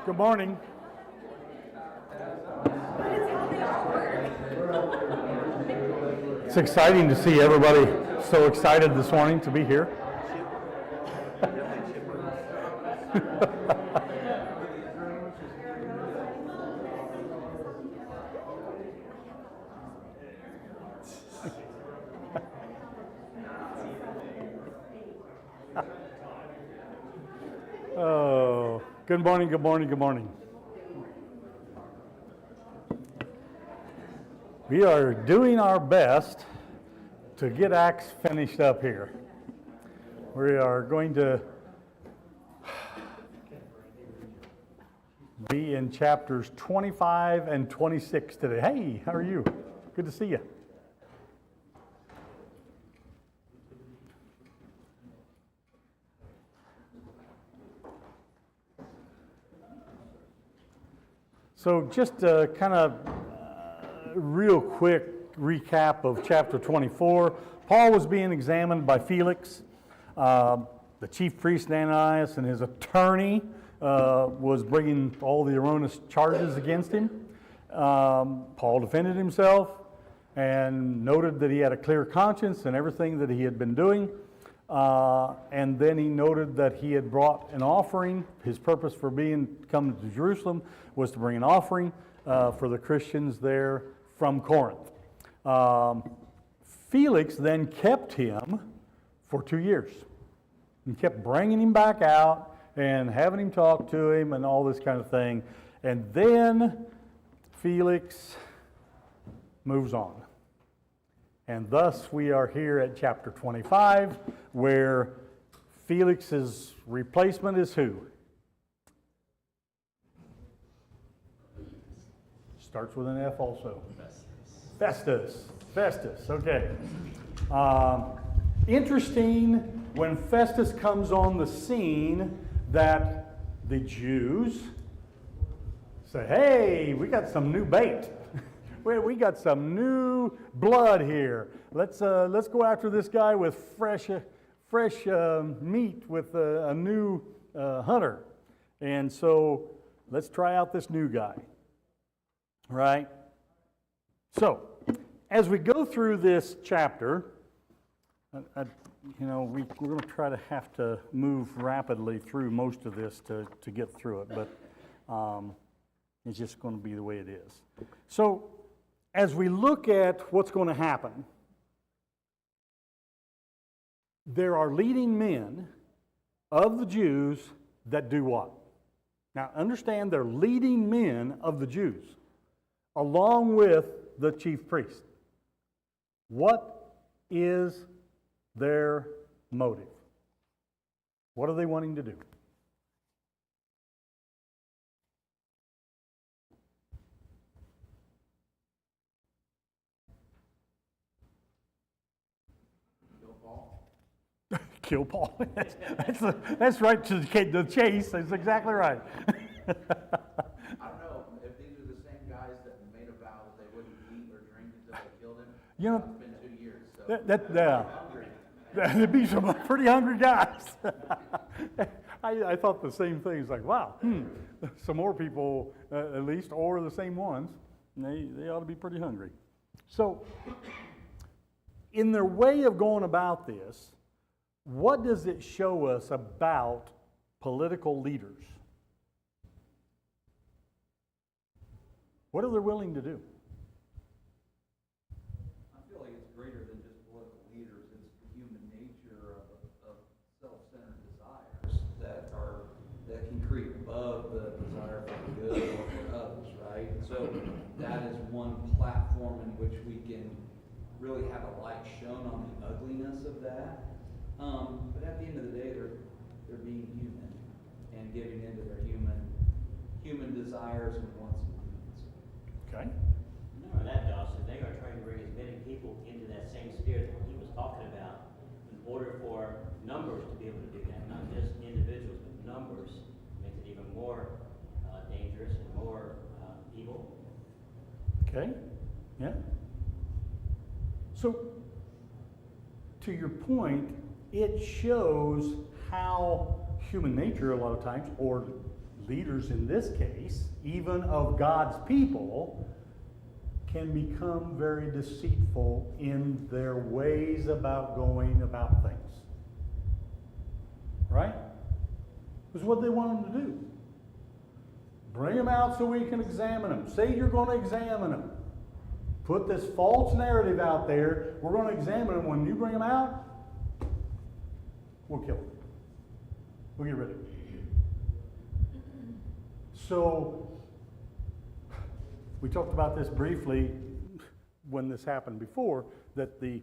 Good morning. It's exciting to see everybody so excited this morning to be here. Oh, good morning, good morning, good morning. We are doing our best to get Acts finished up here. We are going to be in chapters 25 and 26 today. Hey, how are you? Good to see you. So just kind of real quick recap of chapter 24. Paul was being examined by Felix. The chief priest Ananias and his attorney was bringing all the erroneous charges against him. Paul defended himself and noted that he had a clear conscience in everything that he had been doing. And then he noted that he had brought an offering. His purpose for coming to Jerusalem was to bring an offering for the Christians there from Corinth. Felix then kept him for 2 years and kept bringing him back out and having him talk to him and all this kind of thing. And then Felix moves on. And thus we are here at chapter 25, where Felix's replacement is who? Starts with an F also. Festus, okay. Interesting when Festus comes on the scene that the Jews say, hey, we got some new bait. We got some new blood here. Let's go after this guy with fresh meat with a new hunter. And so let's try out this new guy. Right? So, as we go through this chapter, we're going to try to have to move rapidly through most of this to get through it, but it's just going to be the way it is. So, as we look at what's going to happen, there are leading men of the Jews that do what? Now, understand they're leading men of the Jews, along with the chief priest. What is their motive? What are they wanting to do? Kill Paul. That's right to the chase. That's exactly right. I don't know if these are the same guys that made a vow that they wouldn't eat or drink until they killed him. You know, it's been 2 years, so there'd be some pretty hungry guys. I thought the same thing. It's like, wow, some more people at least, or the same ones. They ought to be pretty hungry. So, in their way of going about this, what does it show us about political leaders? What are they willing to do? I feel like it's greater than just political leaders. It's the human nature of self-centered desires that can creep above the desire for the good or for others, right? So that is one platform in which we can really have a light shown on the ugliness of that. But at the end of the day, they're being human and giving into their human desires and wants and needs. Okay. Remember that, Dawson. They are trying to bring as many people into that same spirit that he was talking about in order for numbers to be able to do that, not just individuals, but numbers makes it even more dangerous and more evil. Okay. Yeah. So, to your point, it shows how human nature a lot of times, or leaders in this case, even of God's people, can become very deceitful in their ways about going about things. Right? Because what they want them to do. Bring them out so we can examine them. Say you're going to examine them. Put this false narrative out there. We're going to examine them. When you bring them out, we'll kill them. We'll get rid of them. So, we talked about this briefly when this happened before, that the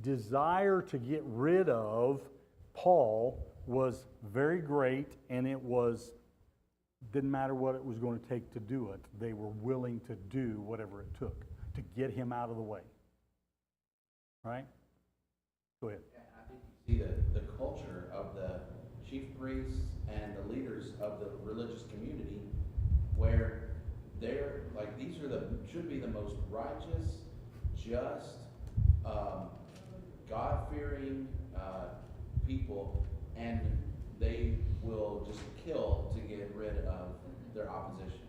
desire to get rid of Paul was very great, and didn't matter what it was going to take to do it. They were willing to do whatever it took to get him out of the way. Right? Go ahead. And I think you see the culture of the chief priests and the leaders of the religious community, where they're like, these are should be the most righteous, just, God-fearing people, and they will just kill to get rid of their opposition.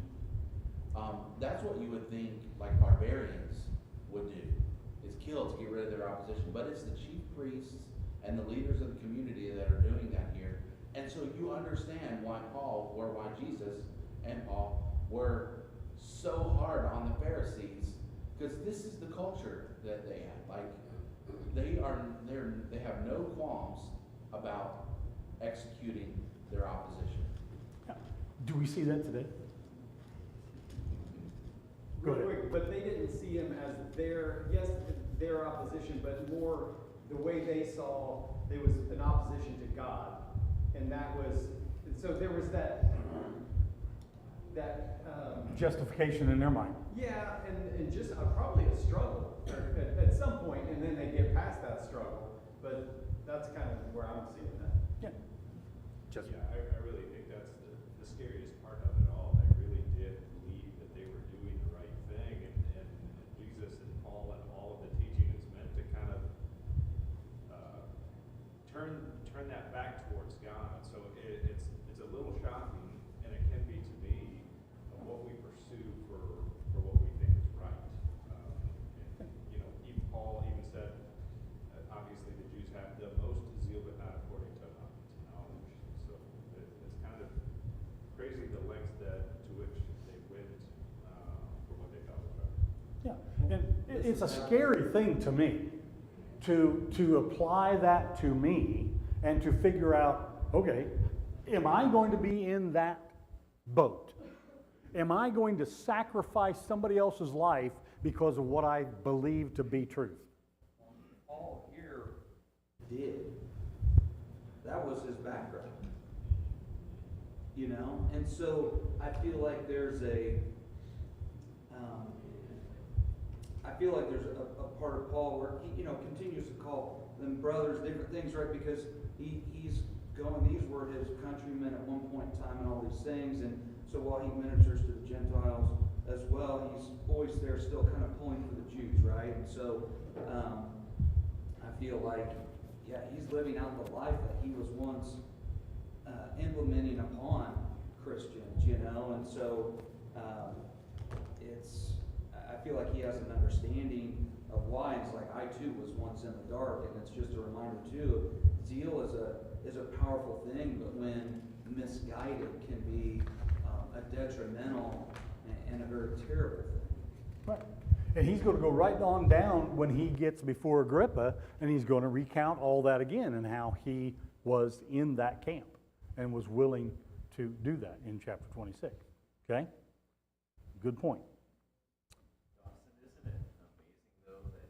That's what you would think like barbarians would do, is kill to get rid of their opposition. But it's the chief priests and the leaders of the community that are doing that here. And so you understand why Jesus and Paul were so hard on the Pharisees, because this is the culture that they have. Like, they have no qualms about executing their opposition. Do we see that today? Go ahead. Quick, but they didn't see him as their opposition, but more the way they saw there was an opposition to God, and so there was that Justification in their mind. yeah, and just probably a struggle at some point, and then they get past that struggle. But that's kind of where I'm seeing that. Yeah. Just Yeah, I really think that's the scariest part of it all. They really did believe that they were doing the right thing, and Jesus and Paul and all of the teaching is meant to kind of turn that back towards God. So it's a little shocking, and it can be to me, of what we pursue for what we think is right. And, even Paul even said, obviously the Jews have the most zeal, but not according to knowledge. So it's kind of crazy the lengths to which they went for what they thought was right. Yeah, and it's a scary thing to me to apply that to me and to figure out, okay, am I going to be in that boat? Am I going to sacrifice somebody else's life because of what I believe to be truth? Paul here did. That was his background. And so I feel like there's a part of Paul where he, continues to call them brothers, different things, right? Because these were his countrymen at one point in time and all these things. And so while he ministers to the Gentiles as well, he's always there still kind of pulling for the Jews, right? And so I feel like, he's living out the life that he was once implementing upon Christians, and so I feel like he has an understanding of why. It's like I too was once in the dark, and it's just a reminder too. Zeal is a powerful thing, but when misguided, can be a detrimental and a very terrible thing. Right. And he's going to go right on down when he gets before Agrippa, and he's going to recount all that again and how he was in that camp and was willing to do that in chapter 26. Okay? Good point. Dawson, isn't it amazing, though, that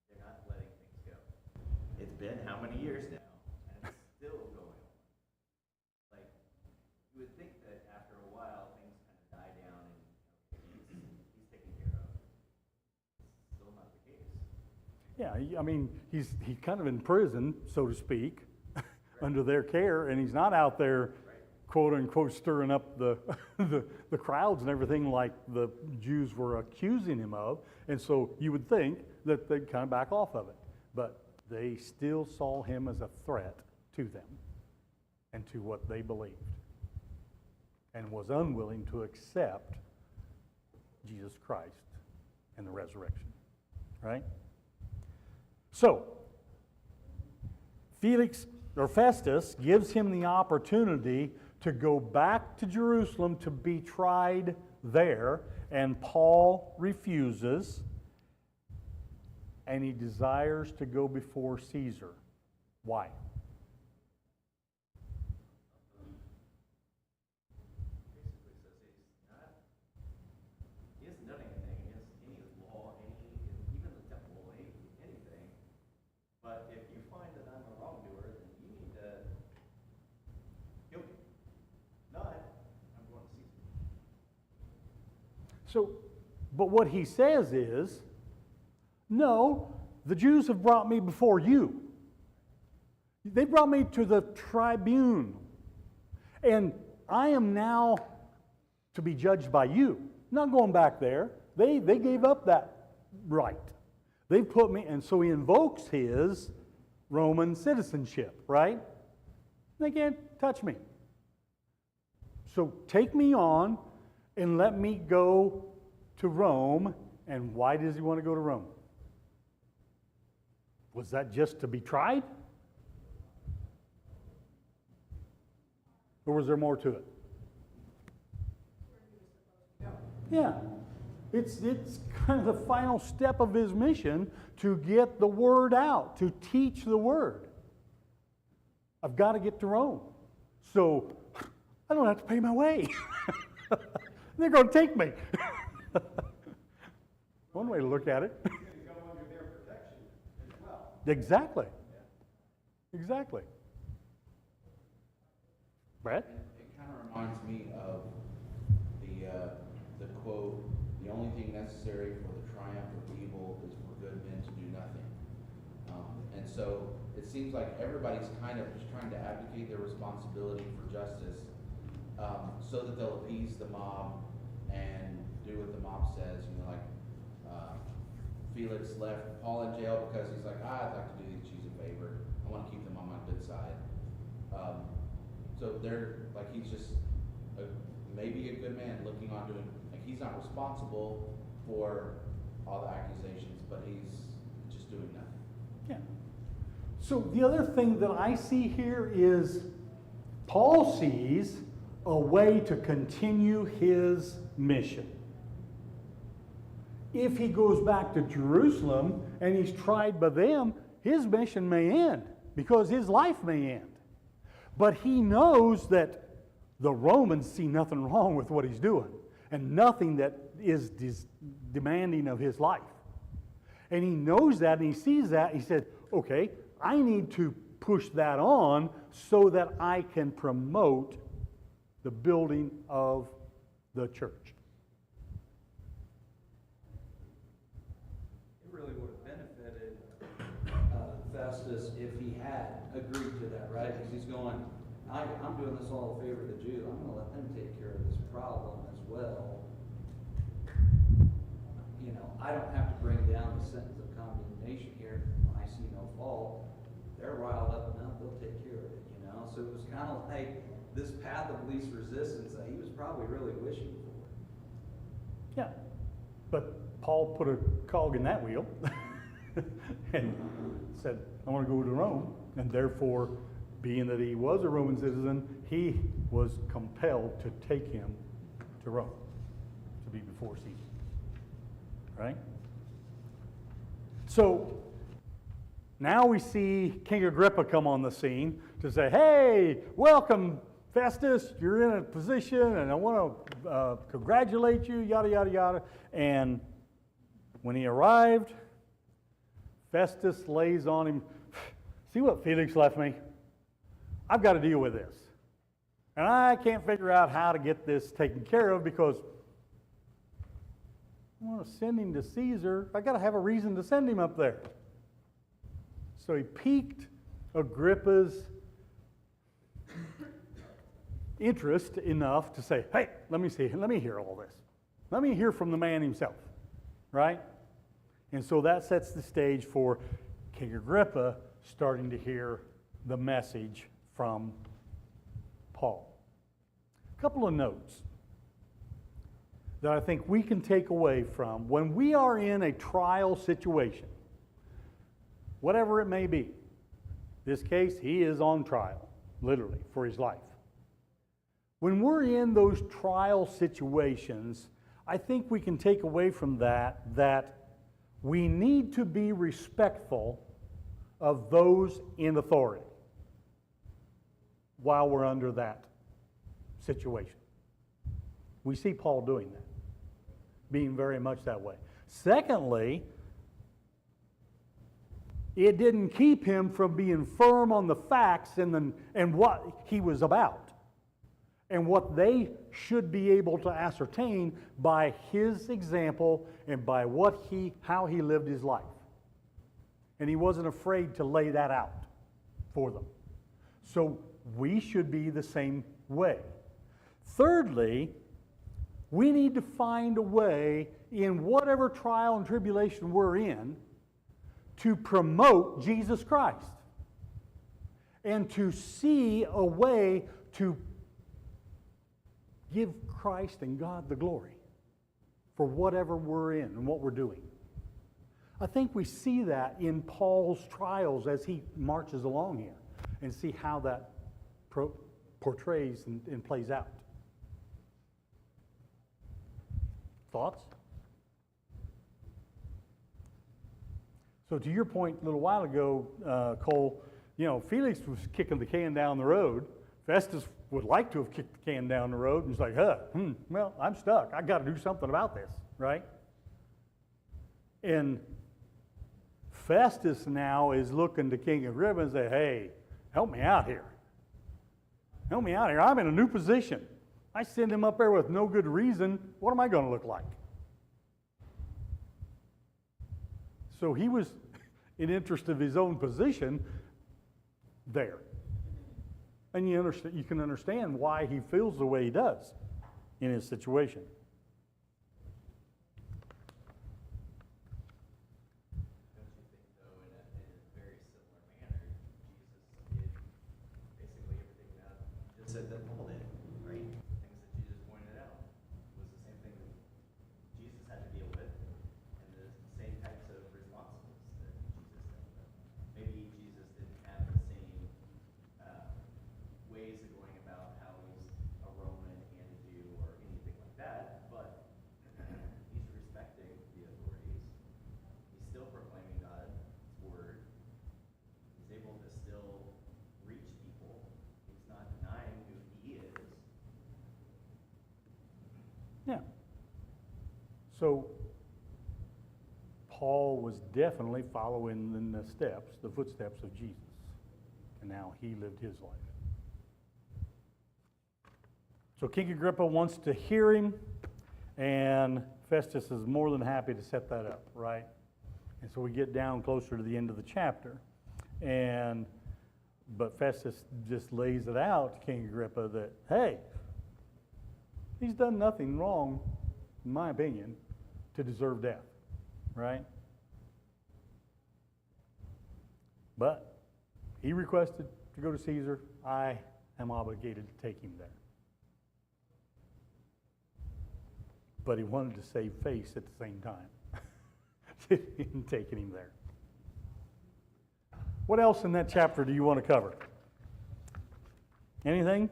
they're not letting things go? It's been how many years now, and it's still going on. Like, you would think that after a while, things kind of die down and he's taken care of. It's still not the case. Yeah, I mean, he's kind of in prison, so to speak, under their care, and he's not out there, quote unquote, stirring up the crowds and everything like the Jews were accusing him of. And so you would think that they'd kind of back off of it. But they still saw him as a threat to them. and to what they believed, and was unwilling to accept Jesus Christ and the resurrection. Right? So, Festus gives him the opportunity to go back to Jerusalem to be tried there, and Paul refuses, and he desires to go before Caesar. Why? Basically says he hasn't done anything against any law, even the temple, anything. But if you find that I'm a wrongdoer, then you need to kill me. Not, I'm going to Caesar. So, but what he says is, no, the Jews have brought me before you. They brought me to the tribune. And I am now to be judged by you. Not going back there. They gave up that right. They put me, and so he invokes his Roman citizenship, right? They can't touch me. So take me on and let me go to Rome. And why does he want to go to Rome? Was that just to be tried? Or was there more to it? Yeah. It's kind of the final step of his mission to get the word out, to teach the word. I've got to get to Rome. So I don't have to pay my way. They're going to take me. One way to look at it. He's going to go under their protection as well. Exactly. Exactly. Brad? It kind of reminds me of the quote, "The only thing necessary for the triumph of evil is for good men to do nothing." And so it seems like everybody's kind of just trying to abdicate their responsibility for justice so that they'll appease the mob and do what the mob says. You know, like Felix left Paul in jail because he's like, I'd like to do these Jews a favor. I want to keep them on my good side. So they're like, he's just maybe a good man looking on doing, like, he's not responsible for all the accusations, but he's just doing nothing. Yeah. So the other thing that I see here is Paul sees a way to continue his mission. If he goes back to Jerusalem and he's tried by them, his mission may end because his life may end. But he knows that the Romans see nothing wrong with what he's doing and nothing that is demanding of his life. And he knows that and he sees that. He said, okay, I need to push that on so that I can promote the building of the church. It really would have benefited Festus if he had agreed to that, right? Because he's going, I'm doing this all in favor of the Jews. I'm going to let them take care of this problem as well. You know, I don't have to bring down the sentence of condemnation here when I see no fault. They're riled up enough, they'll take care of it, you know? So it was kind of like this path of least resistance that he was probably really wishing for. Yeah. But Paul put a cog in that wheel and said, I want to go to Rome. And therefore, being that he was a Roman citizen, he was compelled to take him to Rome to be before Caesar. Right? So, now we see King Agrippa come on the scene to say, hey, welcome, Festus, you're in a position and I want to congratulate you, yada, yada, yada. And when he arrived, Festus lays on him, see what Felix left me? I've got to deal with this. And I can't figure out how to get this taken care of because I want to send him to Caesar. I got to have a reason to send him up there. So he piqued Agrippa's interest enough to say, hey, let me hear all this. Let me hear from the man himself, right? And so that sets the stage for King Agrippa starting to hear the message from Paul. A couple of notes that I think we can take away from when we are in a trial situation, whatever it may be. This case, he is on trial, literally, for his life. When we're in those trial situations, I think we can take away from that we need to be respectful of those in authority while we're under that situation. We see Paul doing that, being very much that way. Secondly, it didn't keep him from being firm on the facts and what he was about and what they should be able to ascertain by his example and by how he lived his life. And he wasn't afraid to lay that out for them. So we should be the same way. Thirdly, we need to find a way in whatever trial and tribulation we're in to promote Jesus Christ and to see a way to give Christ and God the glory for whatever we're in and what we're doing. I think we see that in Paul's trials as he marches along here and see how that portrays and plays out. Thoughts? So to your point a little while ago, Cole, Felix was kicking the can down the road. Festus would like to have kicked the can down the road and it's like, well, I'm stuck. I got to do something about this, right? And Festus now is looking to King Agrippa and say, hey, help me out here. Help me out here. I'm in a new position. I send him up there with no good reason. What am I going to look like? So he was, in interest of his own position, there. And you can understand why he feels the way he does in his situation. Don't you think, though, in a very similar manner, Jesus did basically everything that just said that Paul did, right? Things that Jesus pointed out was the same thing that Jesus had to deal with, and the same types of responses that Jesus dealt with. Maybe Jesus didn't have the same ways of going about how he's a Roman and a Jew or anything like that, but he's respecting the authorities. He's still proclaiming God's word. He's able to still reach people. He's not denying who he is. Yeah. So Paul was definitely following in the footsteps of Jesus. And now he lived his life. So King Agrippa wants to hear him, and Festus is more than happy to set that up, right? And so we get down closer to the end of the chapter, but Festus just lays it out to King Agrippa that, hey, he's done nothing wrong, in my opinion, to deserve death, right? But he requested to go to Caesar. I am obligated to take him there. But he wanted to save face at the same time in taking him there. What else in that chapter do you want to cover? Anything?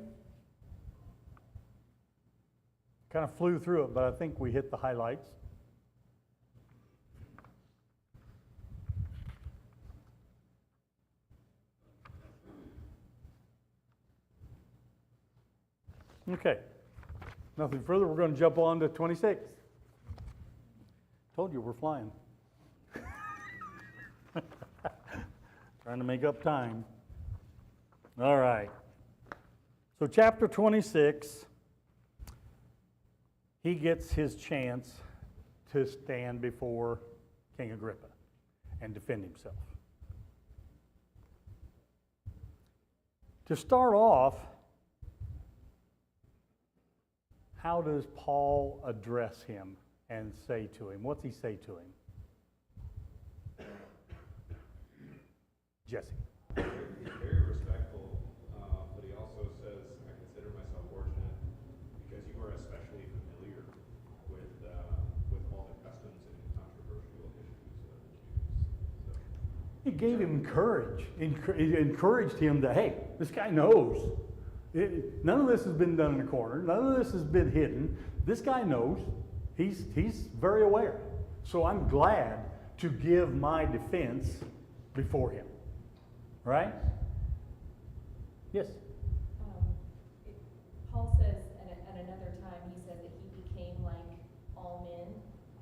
Kind of flew through it, but I think we hit the highlights. Okay. Nothing further. We're going to jump on to 26. Told you we're flying. Trying to make up time. All right. So chapter 26, he gets his chance to stand before King Agrippa and defend himself. To start off, how does Paul address him and say to him? What's he say to him? Jesse. He's very respectful, but he also says, I consider He gave him courage. He encouraged him that, hey, this guy knows. None of this has been done in a corner. None of this has been hidden. This guy knows. He's very aware. So I'm glad to give my defense before him. Right? Yes? Paul says at another time, he says that he became like all men.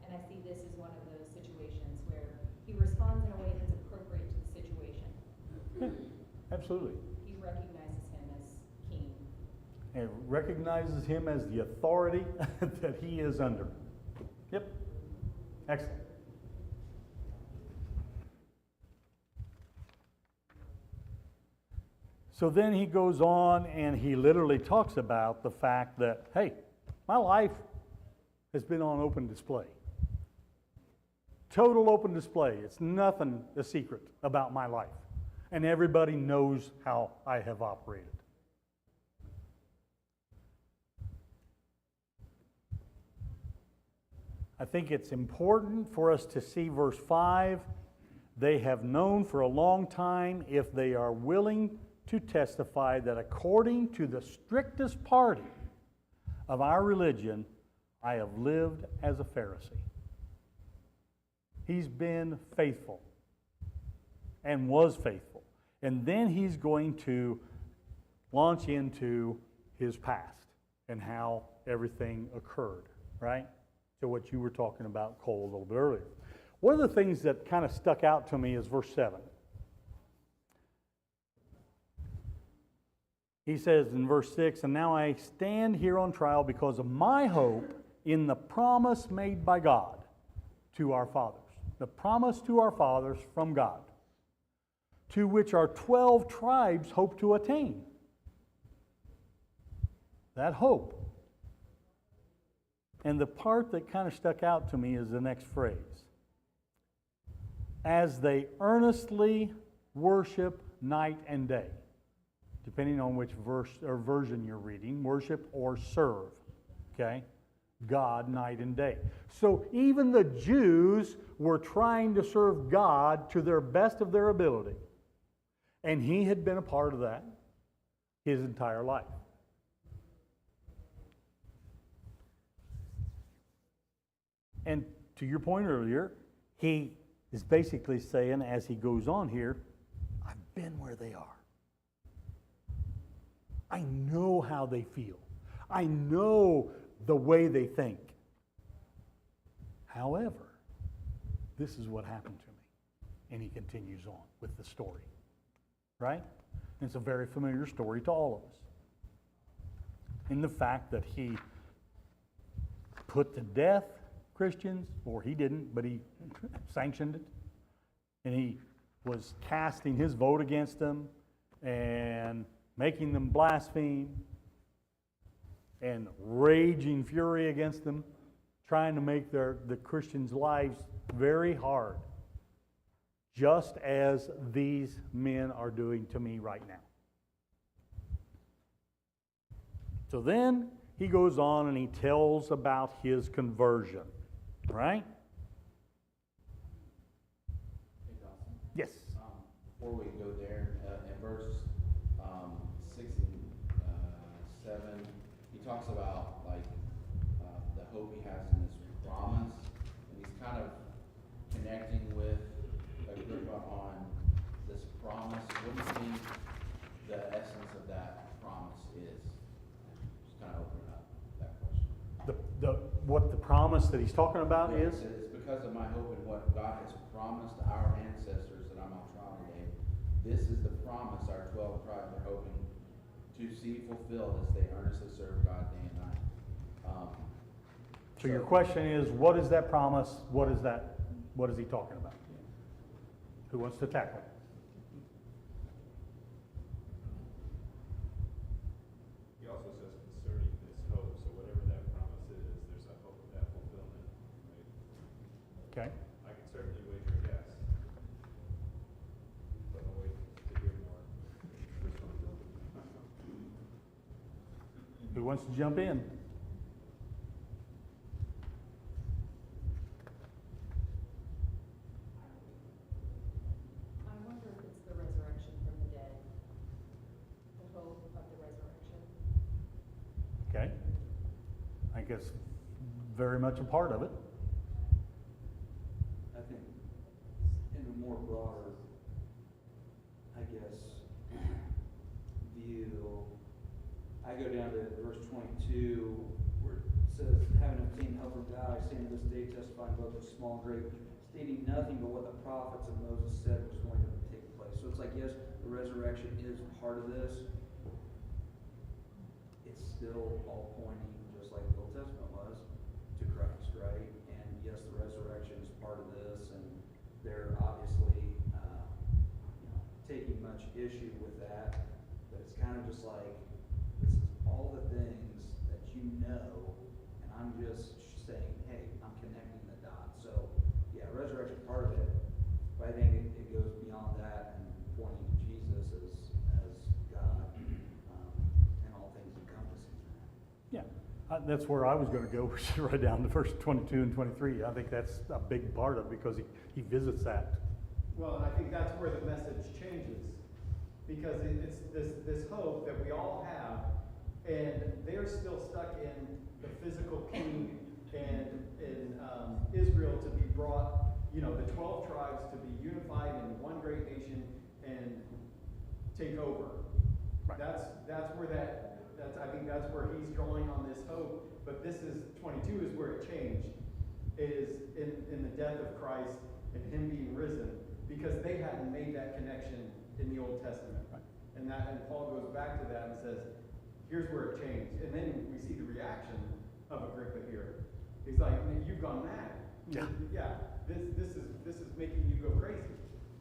And I see this as one of those situations where he responds in a way that's appropriate to the situation. Yeah, absolutely. He recognizes him as king. And recognizes him as the authority that he is under. Yep. Excellent. So then he goes on and he literally talks about the fact that, hey, my life has been on open display. Total open display. It's nothing a secret about my life. And everybody knows how I have operated. I think it's important for us to see verse 5. They have known for a long time, if they are willing to testify, that according to the strictest party of our religion, I have lived as a Pharisee. He's been faithful and was faithful. And then he's going to launch into his past and how everything occurred, right? To what you were talking about, Cole, a little bit earlier. One of the things that kind of stuck out to me is verse 7. He says in verse 6, and now I stand here on trial because of my hope in the promise made by God to our fathers. The promise to our fathers from God, to which our 12 tribes hope to attain. That hope. And the part that kind of stuck out to me is the next phrase. As they earnestly worship night and day. Depending on which verse or version you're reading, worship or serve, okay? God night and day. So even the Jews were trying to serve God to their best of their ability. And he had been a part of that his entire life. And to your point earlier, he is basically saying, as he goes on here, I've been where they are. I know how they feel. I know the way they think. However, this is what happened to me. And he continues on with the story. Right? And it's a very familiar story to all of us. In the fact that he put to death Christians, or he didn't, but he sanctioned it. And he was casting his vote against them and making them blaspheme and raging fury against them, trying to make the Christians' lives very hard, just as these men are doing to me right now. So then he goes on and he tells about his conversion, right? Hey, Dawson. Yes. Before we go there, in verse 6 and 7, he talks about like the hope he has in this promise, and he's kind of connecting with Agrippa on this promise. What do you think the essence of that promise is? Just kind of open up that question. What the promise that he's talking about Yeah, is? it's because of my hope in what God has promised our ancestors that I'm on trial today. This is the promise our 12 tribes are hoping to see fulfilled as they earnestly serve God day and night. So your question is, what is that promise? What is he talking about? Who wants to tackle it? He also says concerning this hope, so whatever that promise is, there's a hope of that fulfillment, right? Okay. I can certainly wager a guess, but I'll wait to hear more. Who wants to jump in? I'm think it's very much a part of it. I think in a more broader, I guess, view, I go down to verse 22, where it says, having obtained help from God, I stand this day testifying both of small and great, stating nothing but what the prophets and Moses said was going to take place. So it's like, yes, the resurrection is part of this. It's still all pointing, just like the Old Testament was, to Christ, right? And yes, the resurrection is part of this, and they're obviously, taking much issue with that. But it's kind of just like, this is all the things that you know, and I'm just saying, hey, I'm connecting the dots. So, yeah, resurrection part of it, but I think it goes beyond that and pointing to Jesus as God, and all things encompassing that. Yeah, that's where I was going to go, which is right down to verse 22 and 23. I think that's a big part of it because he visits that. Well, and I think that's where the message changes, because it's this hope that we all have, and they're still stuck in the physical king and in Israel to be brought, the 12 tribes to be unified in one great nation and take over. Right. That's where I think that's where he's drawing on this hope. But this is 22 is where it changed, is in the death of Christ and him being risen, because they hadn't made that connection in the Old Testament. Right. And Paul goes back to that and says, here's where it changed. And then we see the reaction of Agrippa here. He's like, you've gone mad. Yeah. Yeah. This is making you go crazy.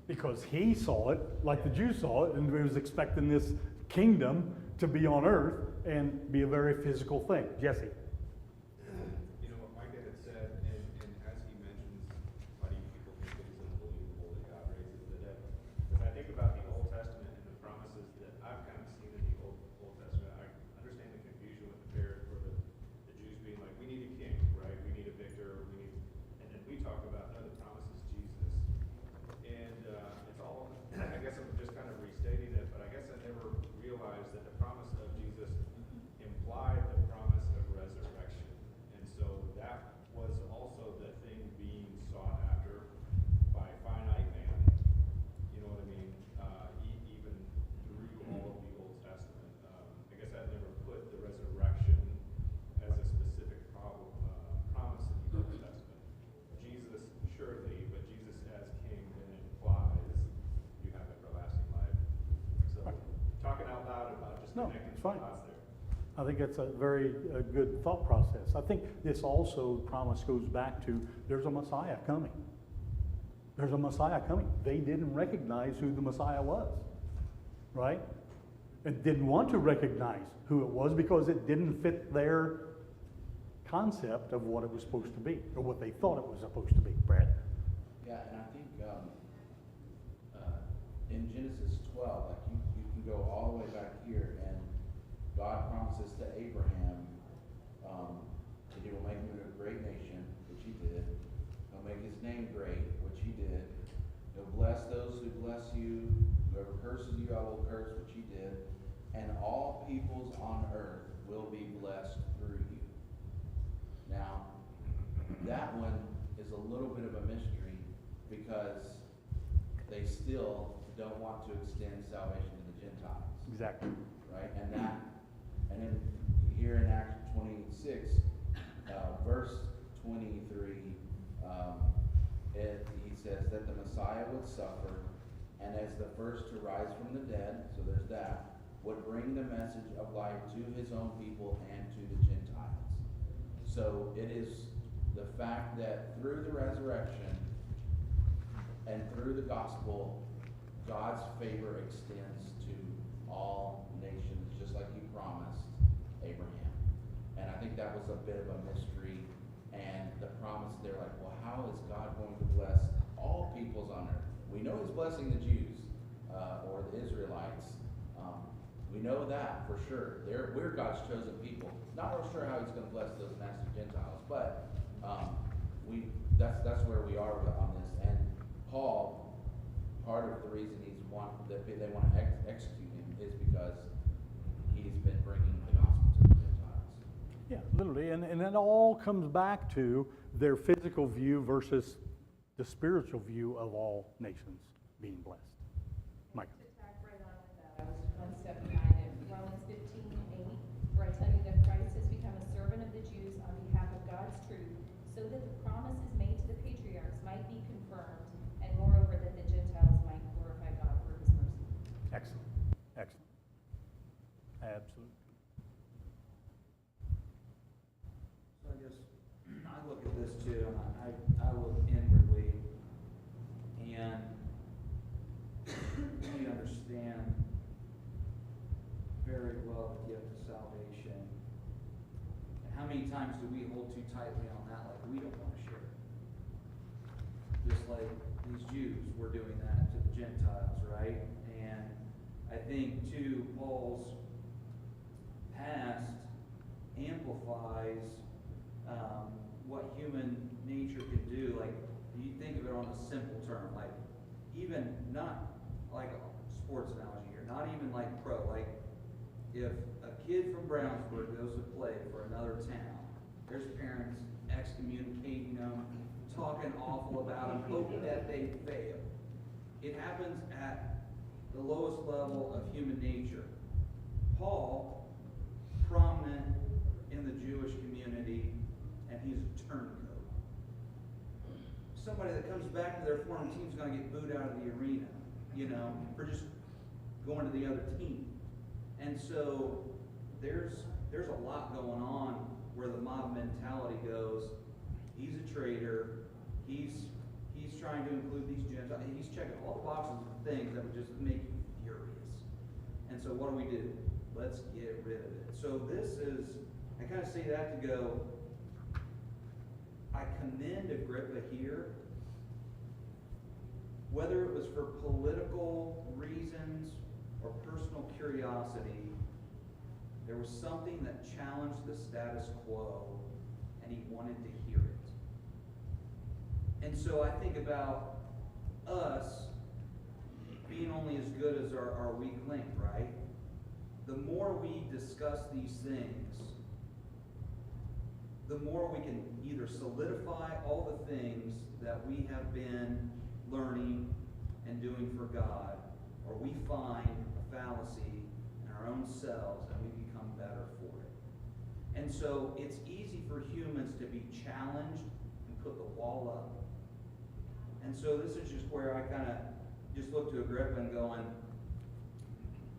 Because he saw it like the Jews saw it, and he was expecting this kingdom to be on earth and be a very physical thing. Jesse. You know what Micah had said, and as he mentions, why do you people think it is unbelievable that God raises the dead? Because I think about the Old Testament and the promises that I've kind of seen in the Old Testament. I understand the confusion with the Jews being like, we need a king, right? We need a victor, and then we talk about, no, the promise is Jesus. And it's all, I guess I'm just kind of restating it, but I guess I never realized that the promise of Jesus implied the promise of resurrection. And so that was also the thing being sought after by finite man. You know what I mean? Even through all of the Old Testament. I guess I never put the resurrection as a specific promise in the Old Testament. Jesus, surely, but Jesus as king then implies you have everlasting life. So talking out loud about just No, connecting it's the fine. dots there. I think that's a very good thought process. I think this also promise goes back to there's a Messiah coming. There's a Messiah coming. They didn't recognize who the Messiah was, right? And didn't want to recognize who it was because it didn't fit their concept of what it was supposed to be, or what they thought it was supposed to be. Brad? Yeah, and I think in Genesis 12, like you can go all the way back here, and God promises to Abraham that he will make him a great nation, which he did. He'll make his name great, which he did. He'll bless those who bless you. Whoever curses you, I will curse, which he did. And all peoples on earth will be blessed through you. Now, that one is a little bit of a mystery because they still don't want to extend salvation to the Gentiles. Exactly. Right? And then here in Acts 26, verse 23, he says that the Messiah would suffer, and as the first to rise from the dead, so there's that, would bring the message of life to his own people and to the Gentiles. So it is the fact that through the resurrection and through the gospel, God's favor extends to all nations, just like he promised Abraham. And I think that was a bit of a mystery. And the promise, they're like, well, how is God going to bless all peoples on earth? We know he's blessing the Jews or the Israelites. We know that for sure. We're God's chosen people. Not real sure how he's going to bless those nasty Gentiles, but that's where we are on this. And Paul, part of the reason they want to execute him is because he's been bringing the gospel to the Gentiles. Yeah, literally. absolutely. And it all comes back to their physical view versus the spiritual view of all nations being blessed. Micah. To tack right on with that, I was one step behind it. Romans 15:8, for I tell you that Christ has become a servant of the Jews on behalf of God's truth, so that the promises made to the patriarchs might be confirmed, and moreover that the Gentiles might glorify God for his mercy. Excellent. Excellent. Absolutely. So I guess I look at this too, and I look inwardly, and we understand very well the gift of salvation. And how many times do we hold too tightly on that, like we don't want to share it? Just like these Jews were doing that to the Gentiles, right? And I think too, Paul's past amplifies what human nature can do. Like, you think of it on a simple term, like even not like a sports analogy here, not even like pro, like if a kid from Brownsburg goes to play for another town, there's parents excommunicating them, talking awful about them, hoping that they fail. It happens at the lowest level of human nature. Paul, prominent in the Jewish community, and he's a turncoat. Somebody that comes back to their former team is going to get booed out of the arena, for just going to the other team. And so there's a lot going on where the mob mentality goes. He's a traitor. He's trying to include these Gentiles. He's checking all the boxes of things that would just make you furious. And so what do? Let's get rid of it. So I kind of say that to go, I commend Agrippa here, whether it was for political reasons or personal curiosity. There was something that challenged the status quo, and he wanted to hear it. And so I think about us being only as good as our weak link, right? The more we discuss these things, the more we can either solidify all the things that we have been learning and doing for God, or we find a fallacy in our own selves and we become better for it. And so it's easy for humans to be challenged and put the wall up. And so this is just where I kind of just look to Agrippa and going,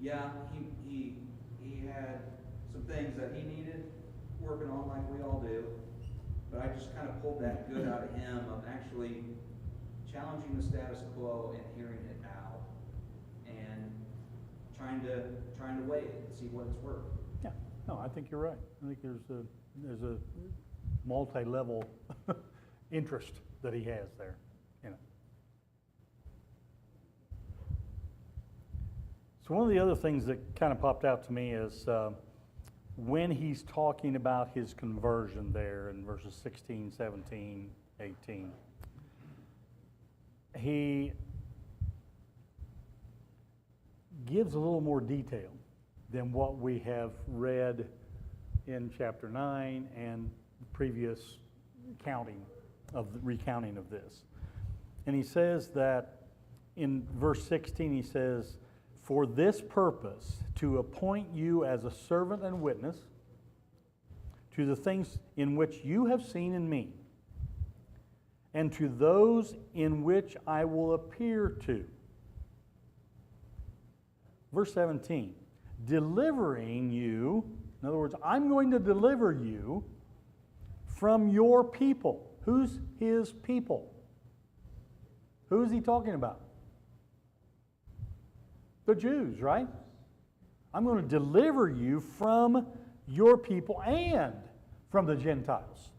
yeah, he had some things that he needed working on like we all do, but I just kind of pulled that good out of him of actually challenging the status quo and hearing it out and trying to weigh it and see what it's worth. Yeah. No, I think you're right. I think there's a multi-level interest that he has there. So one of the other things that kind of popped out to me is when he's talking about his conversion there in verses 16, 17, 18, he gives a little more detail than what we have read in chapter 9 and previous recounting of this. And he says that in verse 16, he says, for this purpose, to appoint you as a servant and witness to the things in which you have seen in me, and to those in which I will appear to. Verse 17, delivering you, in other words, I'm going to deliver you from your people. Who's his people? Who is he talking about? The Jews, right? I'm going to deliver you from your people and from the Gentiles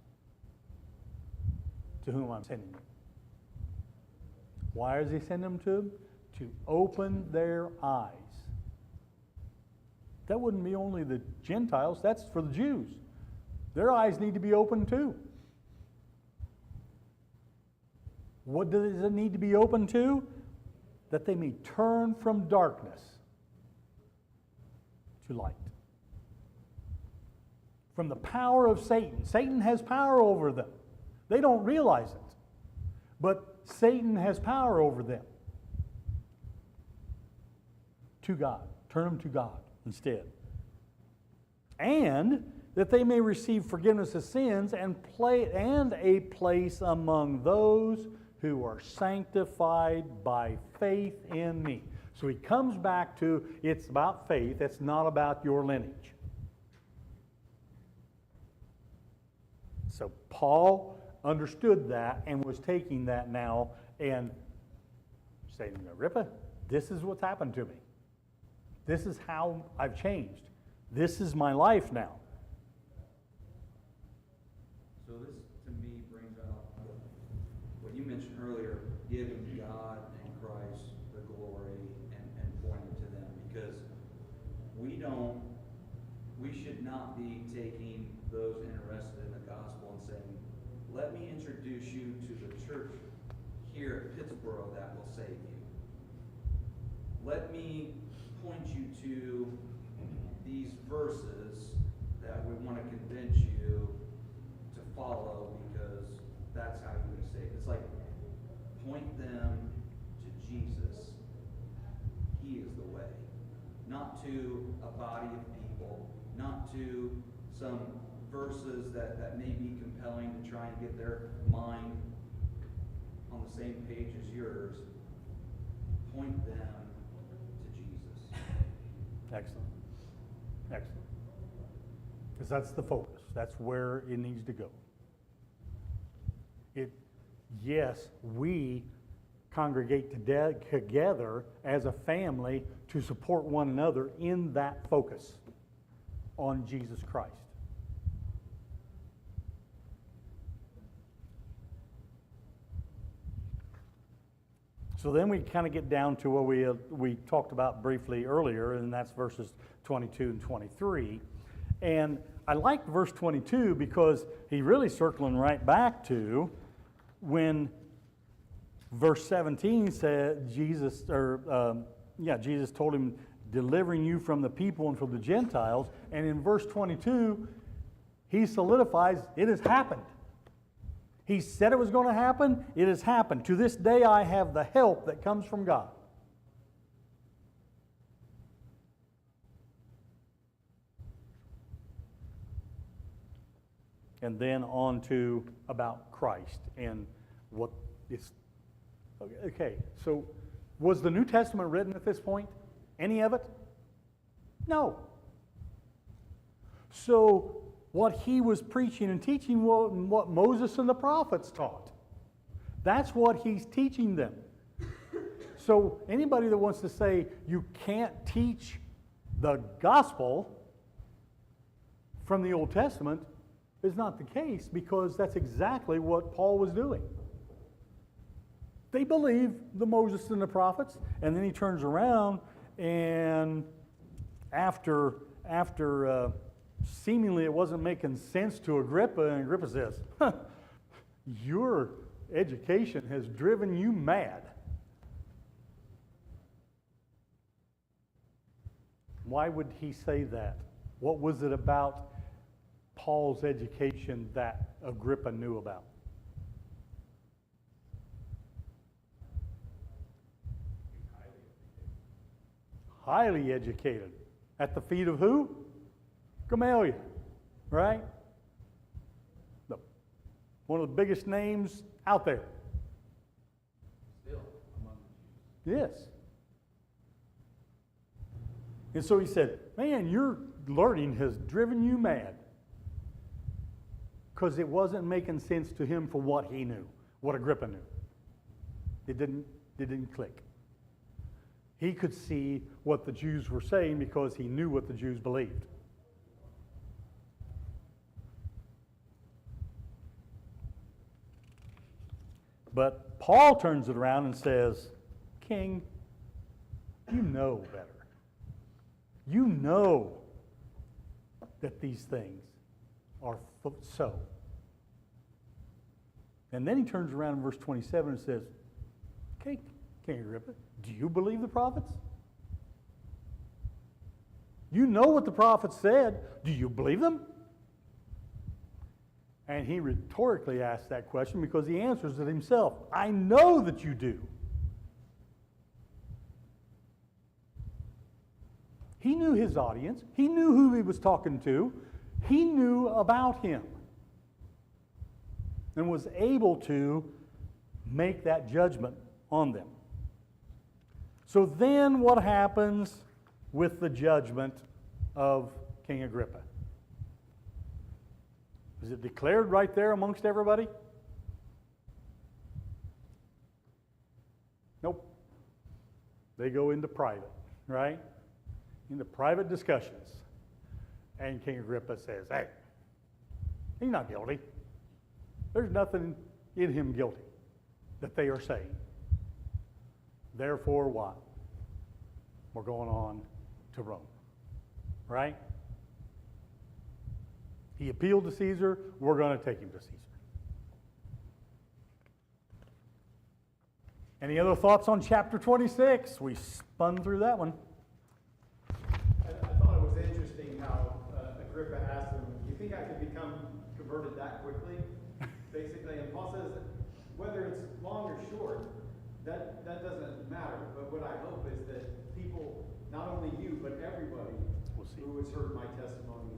to whom I'm sending you. Why does he send them to them? To open their eyes. That wouldn't be only the Gentiles, that's for the Jews. Their eyes need to be opened too. What does it need to be open to? That they may turn from darkness to light. from the power of Satan. Satan has power over them. They don't realize it. But Satan has power over them. To God. Turn them to God instead. And that they may receive forgiveness of sins and a place among those who are sanctified by faith in me. So he comes back to, it's about faith, it's not about your lineage. So Paul understood that and was taking that now and saying, Agrippa, this is what's happened to me. This is how I've changed. This is my life now. So this, to me, brings out what you mentioned earlier, giving God and Christ the glory and pointing to them, because we should not be taking those interested in the gospel and saying, let me introduce you to the church here at Pittsboro that will save you. Let me point you to these verses that we want to convince you to follow because that's how you're going to save. It's like, point them to Jesus. He is the way. Not to a body of people, not to some verses that may be compelling to try and get their mind on the same page as yours. Point them to Jesus. Excellent. Excellent. Because that's the focus. That's where it needs to go. Yes, we congregate together as a family to support one another in that focus on Jesus Christ. So then we kind of get down to what we talked about briefly earlier, and that's verses 22 and 23. And I like verse 22 because he's really circling right back to when verse 17 said Jesus told him, delivering you from the people and from the Gentiles. And in verse 22, he solidifies it has happened. He said it was going to happen. It has happened. To this day, I have the help that comes from God. And then on to about Christ and what is. Okay, so was the New Testament written at this point? Any of it? No. So what he was preaching and teaching was what Moses and the prophets taught. That's what he's teaching them. So anybody that wants to say you can't teach the gospel from the Old Testament is not the case, because that's exactly what Paul was doing. They believe the Moses and the prophets, and then he turns around and after seemingly it wasn't making sense to Agrippa, and Agrippa says, your education has driven you mad. Why would he say that? What was it about Paul's education that Agrippa knew about? Highly educated. At the feet of who? Gamaliel, right? One of the biggest names out there. Still among the Jews. Yes. And so he said, man, your learning has driven you mad. Because it wasn't making sense to him for what he knew, what Agrippa knew. It didn't click. He could see what the Jews were saying because he knew what the Jews believed. But Paul turns it around and says, King, you know better. You know that these things are so. And then he turns around in verse 27 and says, okay, King Agrippa, do you believe the prophets? You know what the prophets said. Do you believe them? And he rhetorically asks that question because he answers it himself. I know that you do. He knew his audience. He knew who he was talking to. He knew about him and was able to make that judgment on them. So then what happens with the judgment of King Agrippa? Is it declared right there amongst everybody? Nope. They go into private, right? Into private discussions. And King Agrippa says, hey, he's not guilty. There's nothing in him guilty that they are saying. Therefore, what? We're going on to Rome, right? He appealed to Caesar. We're going to take him to Caesar. Any other thoughts on chapter 26? We spun through that one. I thought it was interesting how Agrippa asked him, "You think I could become converted that quickly?" Basically, and Paul says, whether it's long or short, that doesn't matter. But what I hope is that people, not only you, but everybody who has heard my testimony,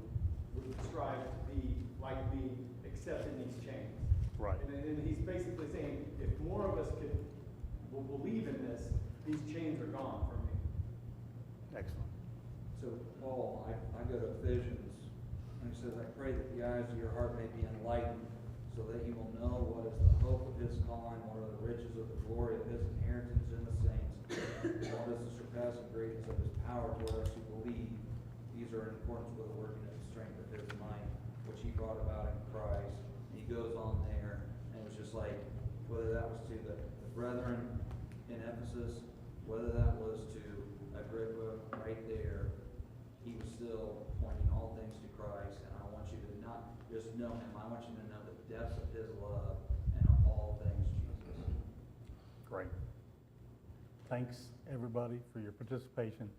would strive to be like me, except in these chains. Right. And he's basically saying, if more of us will believe in this, these chains are gone from me. Excellent. So, Paul, I go to Ephesians, and it says, I pray that the eyes of your heart may be enlightened, so that you will know what is the hope of his calling, what are the riches of the glory of his inheritance in the saints, and what is the surpassing greatness of his power toward us who believe. These are in accordance with the working of the strength of his might, which he brought about in Christ. And he goes on there, and it was just like, whether that was to the brethren in Ephesus, whether that was to Agrippa right there, he was still pointing all things to Christ. And I want you to not just know him, I want you to know the depths of his love and of all things Jesus. Great. Thanks, everybody, for your participation.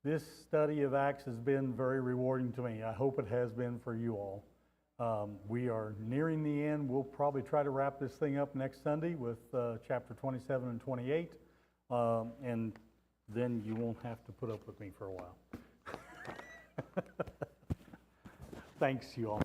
This study of Acts has been very rewarding to me. I hope it has been for you all. We are nearing the end. We'll probably try to wrap this thing up next Sunday with chapter 27 and 28, and then you won't have to put up with me for a while. Thanks, you all.